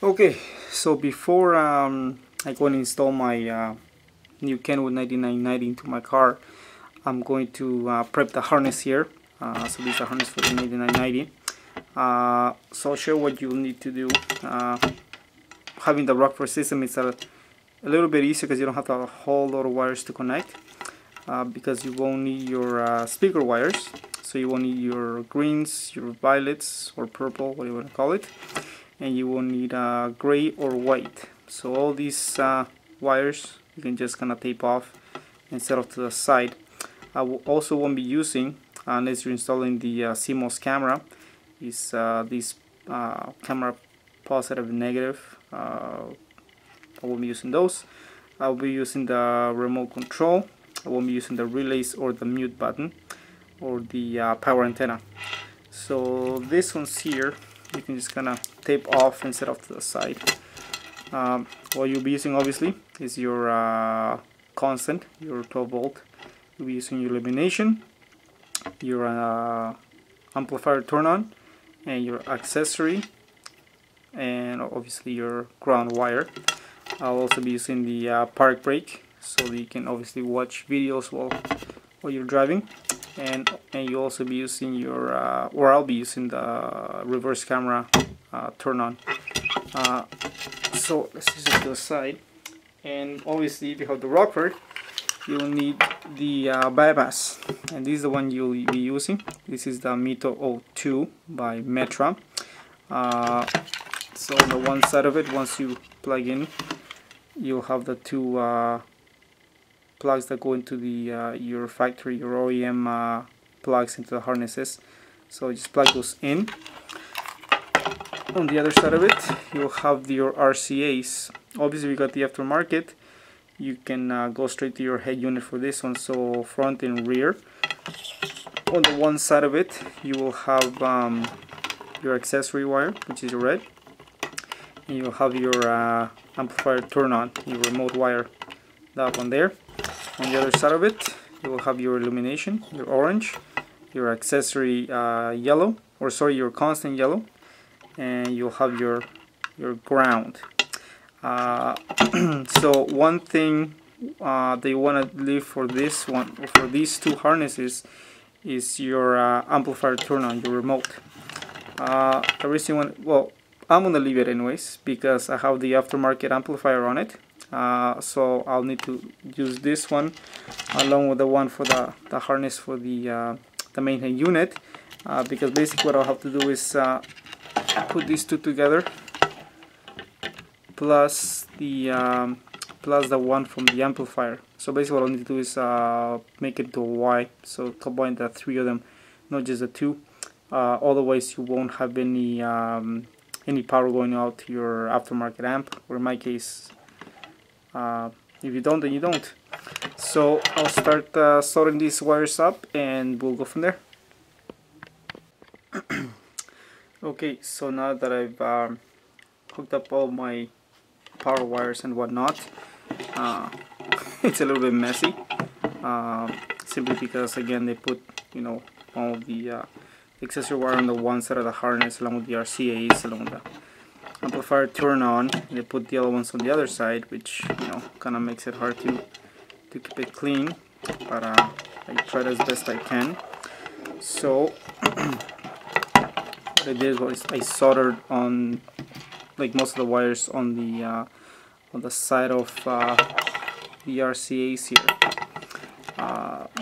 Okay, so before I go and install my new Kenwood 9990 into my car, I'm going to prep the harness here. So this is a harness for the 9990. So I'll show what you'll need to do. Having the rockford system is a little bit easier because you don't have a whole lot of wires to connect. Because you won't need your speaker wires, so you won't need your greens, your violets or purple, what you want to call it, and you won't need gray or white. So all these wires you can just kind of tape off and set off to the side. I also won't be using, unless you're installing the CMOS camera, is this camera positive and negative. I won't be using those. I'll be using the remote control. I won't be using the relays or the mute button or the power antenna. So this one's here, you can just kind of tape off and set off to the side. What you'll be using obviously is your constant, your 12 volt. You'll be using your illumination, your amplifier turn on, and your accessory, and obviously your ground wire. I'll also be using the park brake, so that you can obviously watch videos while you're driving, and you'll also be using your or I'll be using the reverse camera turn on. So let's just to the side, and obviously if you have the rockford, you'll need the bypass, and this is the one you'll be using. This is the Mito 02 by Metra. So on the one side of it, once you plug in, you'll have the two plugs that go into the your factory, your OEM plugs into the harnesses. So just plug those in. On the other side of it, you'll have your RCAs. Obviously, we got the aftermarket. You can go straight to your head unit for this one, so front and rear. On the one side of it, you will have your accessory wire, which is red, and you'll have your amplifier turn on, your remote wire, that one there. On the other side of it, you will have your illumination, your orange, your accessory yellow, or sorry, your constant yellow, and you'll have your ground. So one thing that you want to leave for this one, for these two harnesses, is your amplifier turn on, your remote. The reason well, I'm gonna leave it anyways because I have the aftermarket amplifier on it. So I'll need to use this one along with the one for the harness for the main head unit, because basically what I'll have to do is put these two together plus the one from the amplifier. So basically what I'll need to do is make it to Y, so combine the three of them, not just the two. Otherwise you won't have any power going out to your aftermarket amp, or in my case, if you don't, then you don't. So I'll start soldering these wires up and we'll go from there. Okay, so now that I've hooked up all my power wires and whatnot, it's a little bit messy, simply because again they put, you know, all of the accessory wire on the one side of the harness along with the RCAs, along with the amplifier turn on. They put the other ones on the other side, which, you know, kind of makes it hard to keep it clean, but I tried as best I can. So what I did was I soldered on, like, most of the wires on the side of the RCAs here.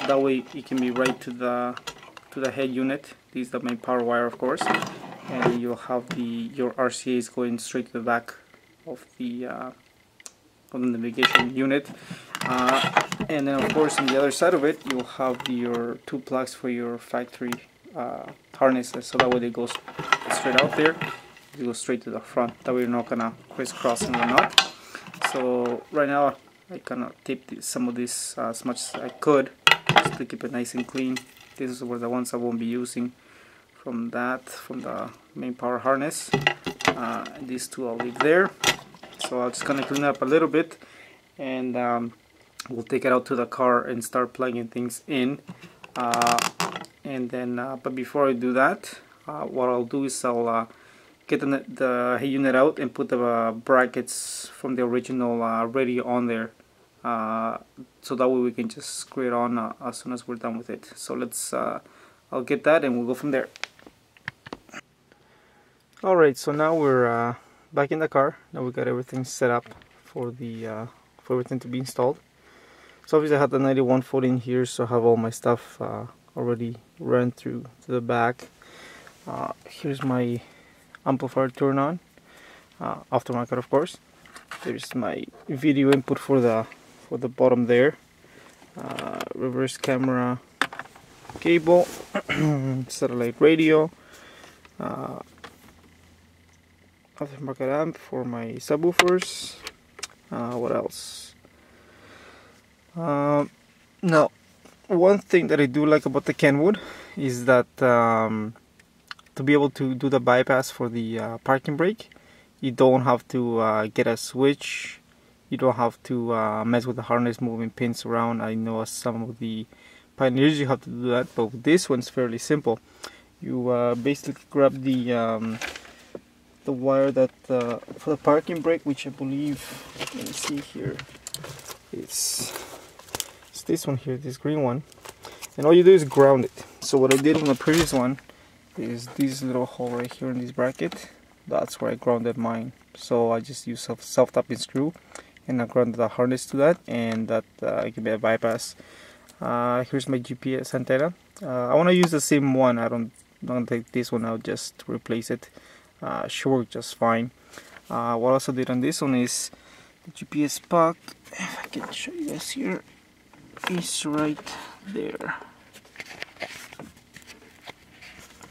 That way it can be right to the head unit. This is the main power wire, of course, and you'll have your RCAs going straight to the back of the navigation unit, and then of course on the other side of it you'll have your two plugs for your factory harnesses, so that way they go straight out there, they go straight to the front, that way you're not gonna crisscross and whatnot. So right now I kind of taped some of this as much as I could, just to keep it nice and clean. These were the ones I won't be using from the main power harness. These two I'll leave there. So I'll just kind of clean up a little bit, and we'll take it out to the car and start plugging things in. And then, but before I do that, what I'll do is I'll get the unit out and put the brackets from the original radio on there, so that way we can just screw it on as soon as we're done with it. So let's I'll get that and we'll go from there. Alright, so now we're back in the car. Now we got everything set up for the for everything to be installed. So obviously I have the 91 foot in here, so I have all my stuff already run through to the back. Here's my amplifier turn on, aftermarket of course. There's my video input for the bottom there. Reverse camera cable, satellite radio, aftermarket amp for my subwoofers. What else? Now, one thing that I do like about the Kenwood is that to be able to do the bypass for the parking brake, you don't have to get a switch. You don't have to mess with the harness, moving pins around. I know some of the Pioneers you have to do that, but this one's fairly simple. You basically grab the wire that for the parking brake, which I believe, let me see here, it's this one here, this green one, and all you do is ground it. So what I did on the previous one is this little hole right here in this bracket. That's where I grounded mine. So I just use a self-tapping screw and I grounded the harness to that, and that gave me a bypass. Here's my GPS antenna. I want to use the same one. I don't take this one out, just replace it. Should work just fine. What I also did on this one is the GPS puck, if I can show you guys here, is right there.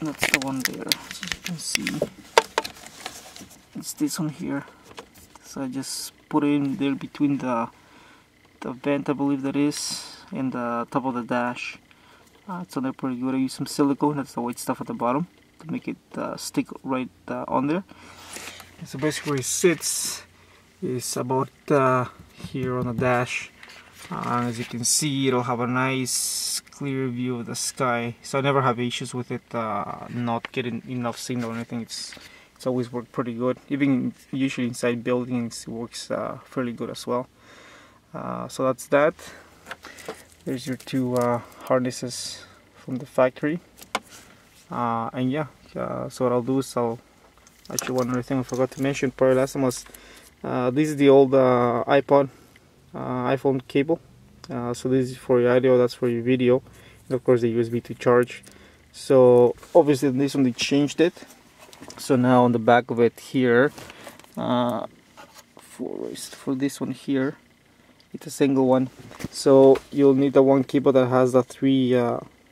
That's the one there, so you can see it's this one here. So I just put it in there between the vent, I believe that is, and the top of the dash. It's on there pretty good. I use some silicone, that's the white stuff at the bottom, to make it stick right on there. And so basically where it sits is about here on the dash. As you can see, it'll have a nice clear view of the sky, so I never have issues with it not getting enough signal or anything. It's always worked pretty good. Even usually inside buildings it works fairly good as well. So that's that. There's your two harnesses from the factory. And yeah, so what I'll do is actually, one other thing I forgot to mention probably last time was this is the old iPod iPhone cable. So this is for your audio, that's for your video, and of course the USB to charge. So obviously this one they changed it, so now on the back of it here, for this one here, it's a single one, so you'll need the one cable that has the three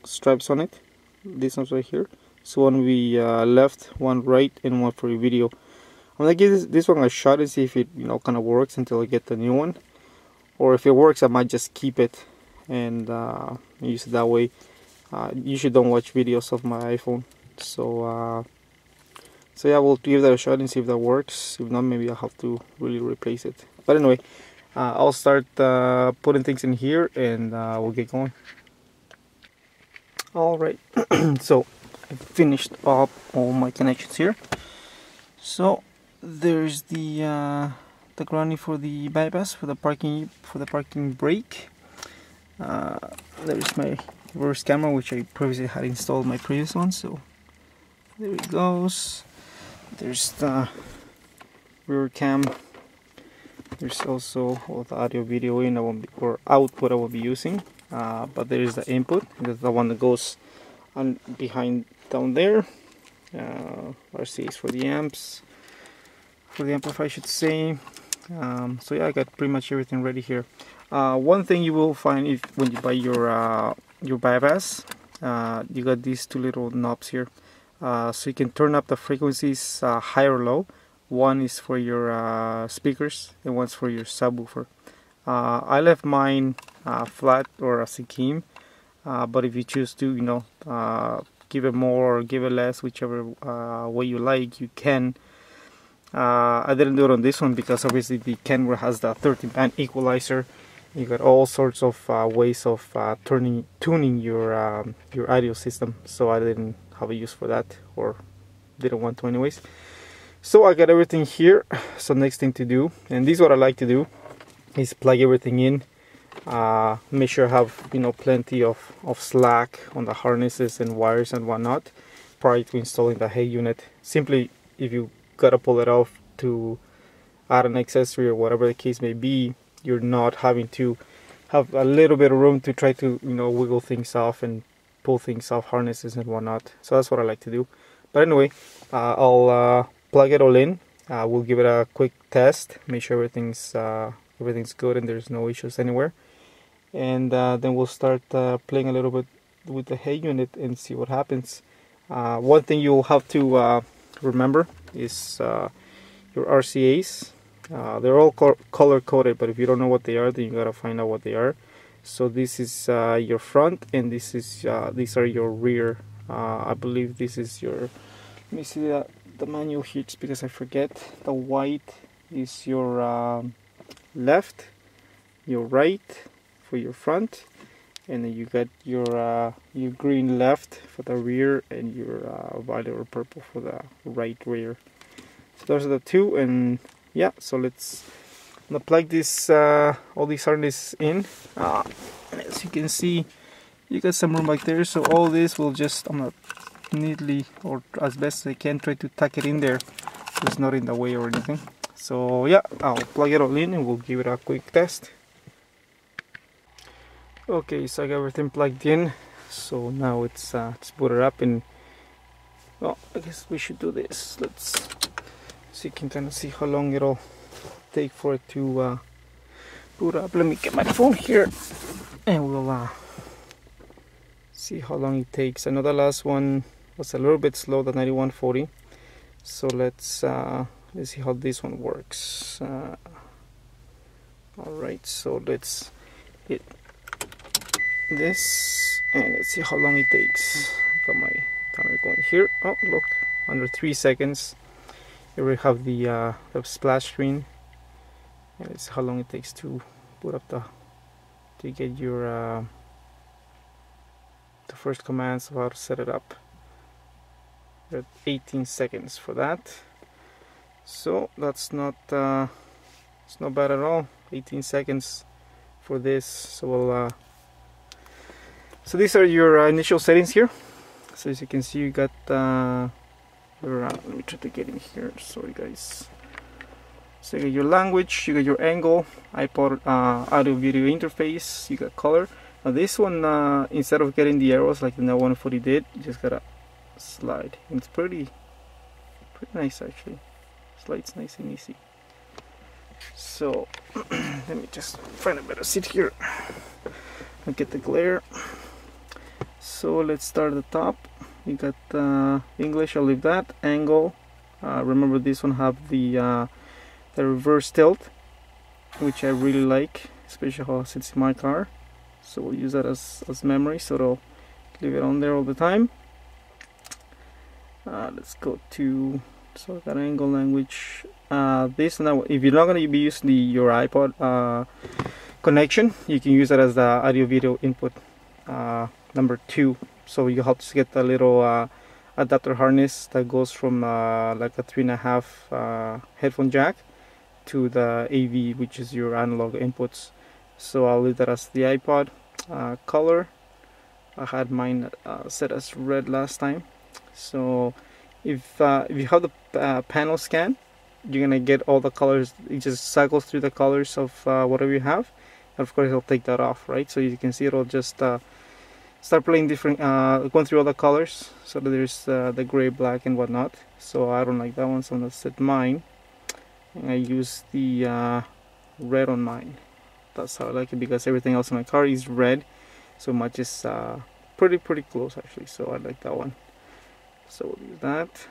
stripes on it. This one's right here, so one will be left, one right, and one for your video. I'm gonna give this one a shot and see if it kind of works until I get the new one. Or if it works, I might just keep it and use it that way. Usually don't watch videos of my iPhone, so yeah, we'll give that a shot and see if that works. If not, maybe I'll have to really replace it. But anyway, I'll start putting things in here and we'll get going. Alright, so I finished up all my connections here. So there's the grounding for the bypass for the parking brake. There's my reverse camera, which I previously had installed my previous one, so there it goes. There's the rear cam. There's also all the audio video in or output I will be using, but there is the input. That's the one that goes on behind down there. RC is for the amps, for the amplifier I should say. So yeah, I got pretty much everything ready here. One thing you will find when you buy your bypass, you got these two little knobs here, so you can turn up the frequencies high or low. One is for your speakers and one's for your subwoofer. I left mine flat or as a keying, but if you choose to give it more or give it less, whichever way you like, you can. I didn't do it on this one because obviously the Kenwood has the 13-band equalizer. You got all sorts of ways of tuning your audio system, so I didn't have a use for that, or didn't want to anyways. So I got everything here. So next thing to do, and this is what I like to do, is plug everything in. Make sure I have, you know, plenty of slack on the harnesses and wires and whatnot prior to installing the hay unit. Simply, if you gotta pull it off to add an accessory or whatever the case may be, you're not having to have a little bit of room to try to, you know, wiggle things off and pull things off harnesses and whatnot. So that's what I like to do. But anyway, I'll plug it all in. We'll give it a quick test, make sure everything's good and there's no issues anywhere, and then we'll start playing a little bit with the hay unit and see what happens. One thing you'll have to remember is your RCAs. They're all color coded, but if you don't know what they are, then you gotta find out what they are. So this is your front, and this is these are your rear. I believe this is your, let me see the manual here, just because I forget. The white is your left, your right for your front, and then you got your green left for the rear, and your violet or purple for the right rear. So those are the two, and yeah, so I'm gonna plug this all these harnesses in, and as you can see, you got some room back there. So all this will just, I'm gonna neatly, or as best as I can, try to tuck it in there so it's not in the way or anything. So yeah, I'll plug it all in and we'll give it a quick test. Okay, so I got everything plugged in. So now it's boot it up, and well, I guess we should do this. Let's so you can kind of see how long it'll take for it to boot up. Let me get my phone here and we'll see how long it takes. I know the last one was a little bit slow, the 9140. So let's see how this one works. Alright, so let's hit this and let's see how long it takes. Got my timer going here. Oh look, under 3 seconds. Here we have the splash screen, and it's how long it takes to boot up to get your the first commands of how to set it up. There are 18 seconds for that, so that's not it's not bad at all. 18 seconds for this. So we'll so these are your initial settings here. So as you can see, you got let me try to get in here, sorry guys. So you got your language, you got your angle, iPod audio video interface, you got color. Now this one, instead of getting the arrows like the 140 did, you just gotta slide, and it's pretty nice actually. Slides nice and easy. So let me just find a better seat here. I'll get the glare. So let's start at the top. You got English, I'll leave that. Angle, remember this one have the reverse tilt, which I really like, especially how it sits in my car. So we'll use that as memory, so it'll leave it on there all the time. Let's go to, so that angle, language, this now, if you're not going to be using your iPod connection, you can use that as the audio video input number 2. So you have to get the little adapter harness that goes from like a 3.5 headphone jack to the AV, which is your analog inputs. So I'll leave that as the iPod. Color, I had mine set as red last time. So if you have the panel scan, you're gonna get all the colors. It just cycles through the colors of whatever you have, and of course it'll take that off, right? So you can see it'll just start playing different, going through all the colors. So there's the gray, black, and whatnot. So I don't like that one, so I'm gonna set mine, and I use the red on mine. That's how I like it, because everything else in my car is red, so it matches pretty close actually. So I like that one. So we'll use that.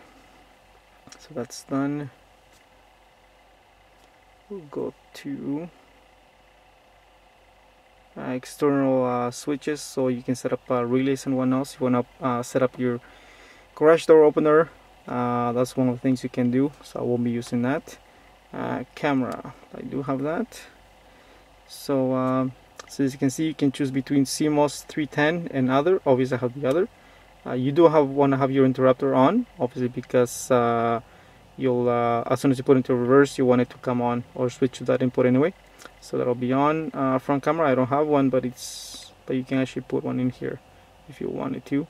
So that's done. We'll go to external switches, so you can set up relays and whatnot. You want to set up your garage door opener. That's one of the things you can do, so I won't be using that. Camera, I do have that. So so as you can see, you can choose between CMOS 310 and other. Obviously I have the other. You do want to have your interrupter on, obviously, because you'll as soon as you put into reverse, you want it to come on or switch to that input anyway. So that'll be on. Front camera, I don't have one, but you can actually put one in here if you wanted to.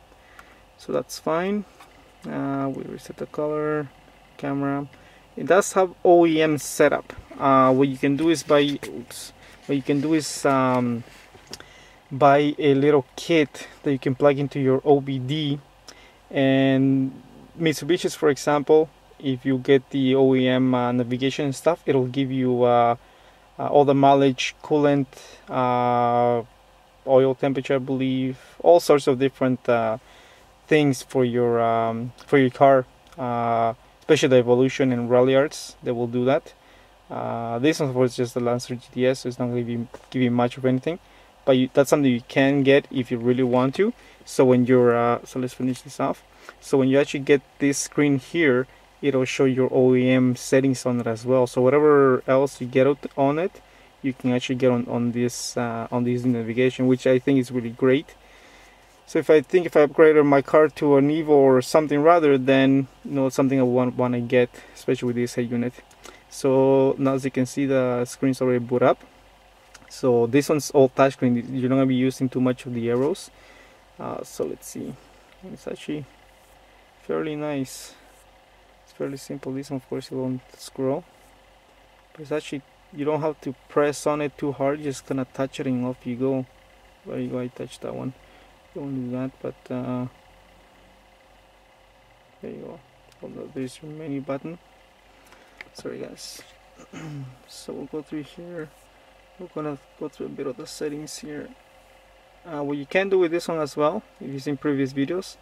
So that's fine. We reset the color, camera. It does have OEM setup. What you can do is buy a little kit that you can plug into your OBD. And Mitsubishi's, for example, if you get the OEM navigation and stuff, it'll give you all the mileage, coolant, oil temperature, I believe, all sorts of different things for your car, especially the Evolution and Rally Arts. They will do that. This one was just the Lancer GTS, so it's not going to give you much of anything, but that's something you can get if you really want to. So when you're so let's finish this off. So when you actually get this screen here, it'll show your OEM settings on it as well. So whatever else you get on it, you can actually get on this navigation, which I think is really great. So if I upgraded my car to an Evo or something rather, then it's something I want to get, especially with this head unit. So now as you can see, the screen's already boot up. So this one's all touchscreen. You're not going to be using too much of the arrows. So let's see. It's actually fairly nice. It's fairly simple. This one, of course, you won't scroll. But it's actually, you don't have to press on it too hard. You're just gonna touch it and off you go. There you go. I touched that one. Don't do that, but there you go. There's your menu button. Sorry, guys. So we'll go through here. We're gonna go through a bit of the settings here. What you can do with this one as well, if you've seen previous videos,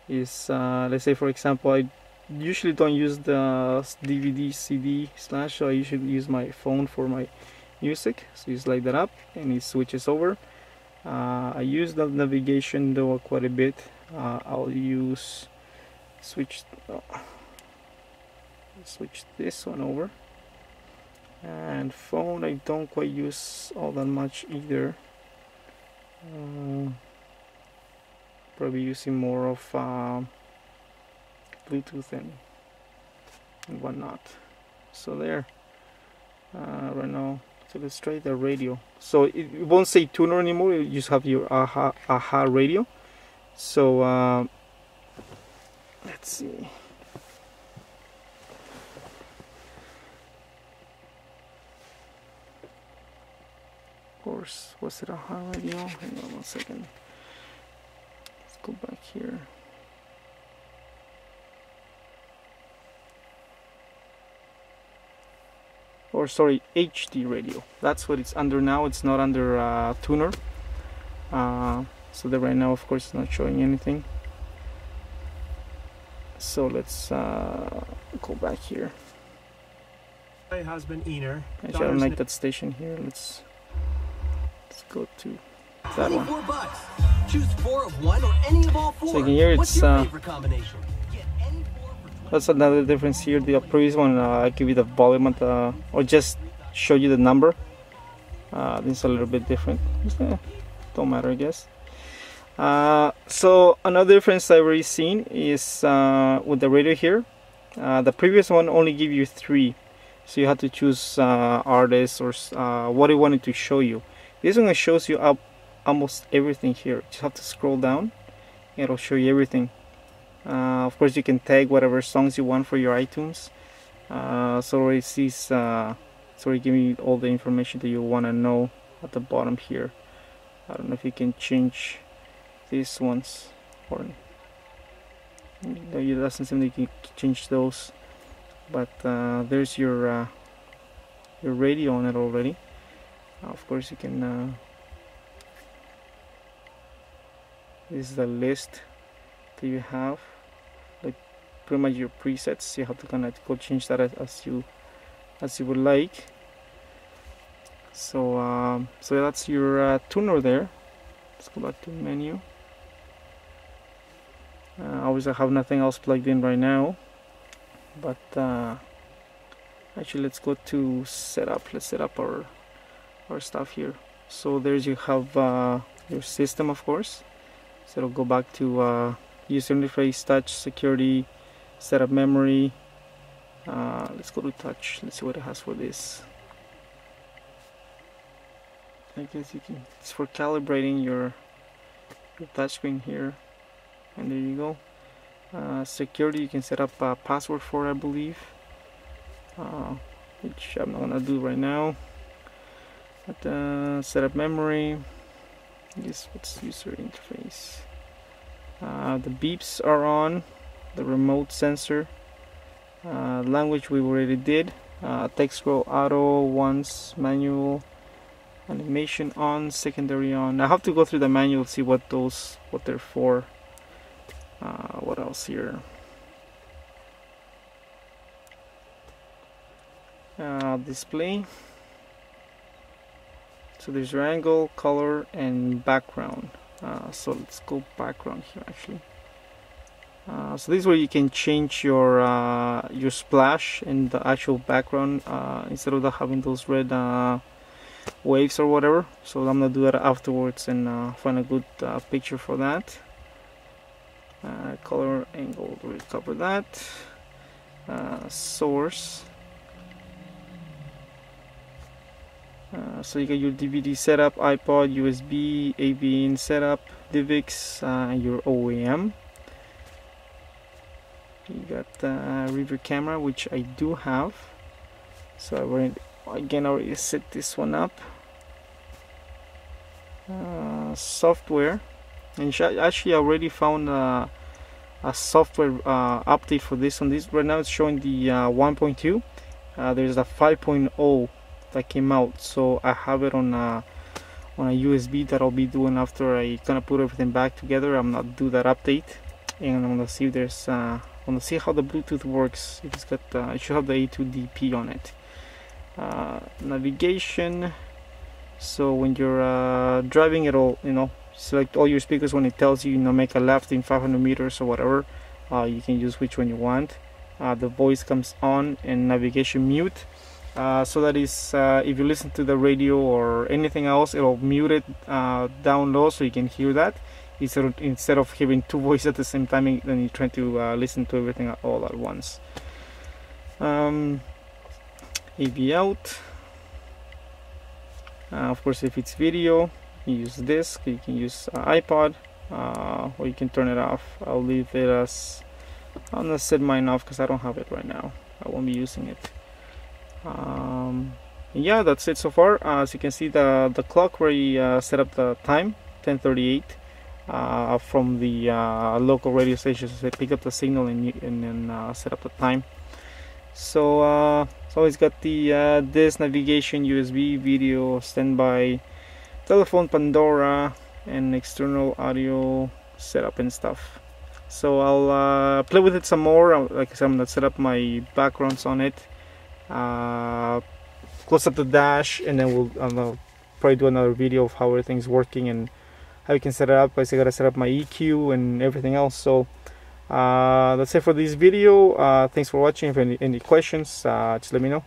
is let's say, for example, I usually don't use the DVD CD slash, so I usually use my phone for my music. So you slide that up and it switches over. I use the navigation though quite a bit. I'll switch this one over. And phone I don't quite use all that much either. Probably using more of Bluetooth and whatnot. So there, right now, so let's try the radio. So it won't say tuner anymore, you just have your AHA radio. So let's see. Of course, was it AHA radio? Hang on 1 second. Let's go back here. Or sorry, HD radio. That's what it's under now. It's not under tuner. So that right now, of course, it's not showing anything. So let's go back here. My husband Ener. Actually, I don't like that station here. Let's go to that one. $24. Choose 4 of 1 or any of all 4. So you can hear What's it's your favorite combination? Get any 4 for that's another difference here. The previous one I give you the volume at or just show you the number. This is a little bit different. Don't matter, I guess. So another difference I've already seen is with the radio here. The previous one only give you 3, so you have to choose artists or what it wanted to show you. This one shows you up almost everything here. You just have to scroll down, it'll show you everything. Of course, you can tag whatever songs you want for your iTunes. So it sees, so it gives you all the information that you want to know at the bottom here. I don't know if you can change these ones, or no, it doesn't seem like you can change those. But there's your radio on it already. Of course, you can. This is the list that you have, like pretty much your presets. You have to kind of go change that as you would like. So so that's your tuner there. Let's go back to menu. Obviously, I have nothing else plugged in right now, but actually, let's go to setup. Let's set up our stuff here. So there's you have your system, of course. So it'll go back to user interface, touch, security, setup memory, Let's go to touch. Let's see what it has for this. I guess you can, it's for calibrating your touchscreen here, and there you go. Security, you can set up a password for, I believe, which I'm not gonna do right now. But set up memory. I guess what's user interface. The beeps are on. The remote sensor. Language we already did. Text scroll auto, once manual. Animation on, secondary on. I have to go through the manual to see what they're for. What else here? Display. So there's your angle, color, and background. So let's go background here actually. So this is where you can change your splash in the actual background instead of having those red waves or whatever. So I'm gonna do that afterwards and find a good picture for that. Color, angle, we cover that. Source. So you got your DVD setup, iPod, USB, AV in setup, DivX, and your OEM. You got rear camera, which I do have. So I already set this one up. Software, and actually I already found a software update for this one. This right now it's showing the 1.2. There's a 5.0 that came out, so I have it on a USB that I'll be doing after I kind of put everything back together. I'm not do that update, and I'm gonna see if there's I'm gonna see how the Bluetooth works. If it's got it should have the A2DP on it. Navigation. So when you're driving, it'll select all your speakers. When it tells you make a left in 500 meters or whatever, you can use which one you want. The voice comes on, and navigation mute. So that is if you listen to the radio or anything else, it'll mute it down low so you can hear that instead of hearing two voices at the same time and then you're trying to listen to everything all at once. AV out. Of course, if it's video, you use disc. You can use iPod, or you can turn it off. I'll leave it as, I'm gonna set mine off because I don't have it right now. I won't be using it. Yeah, that's it so far. As you can see, the clock where you set up the time, 10:38, from the local radio station, so they pick up the signal and then set up the time. So it's got the this navigation, USB, video, standby, telephone, Pandora, and external audio setup and stuff. So I'll play with it some more. Like I said, I'm gonna set up my backgrounds on it, close up the dash, and then I'll probably do another video of how everything's working and how you can set it up. I gotta set up my EQ and everything else. So that's it for this video. Thanks for watching. If any questions, just let me know.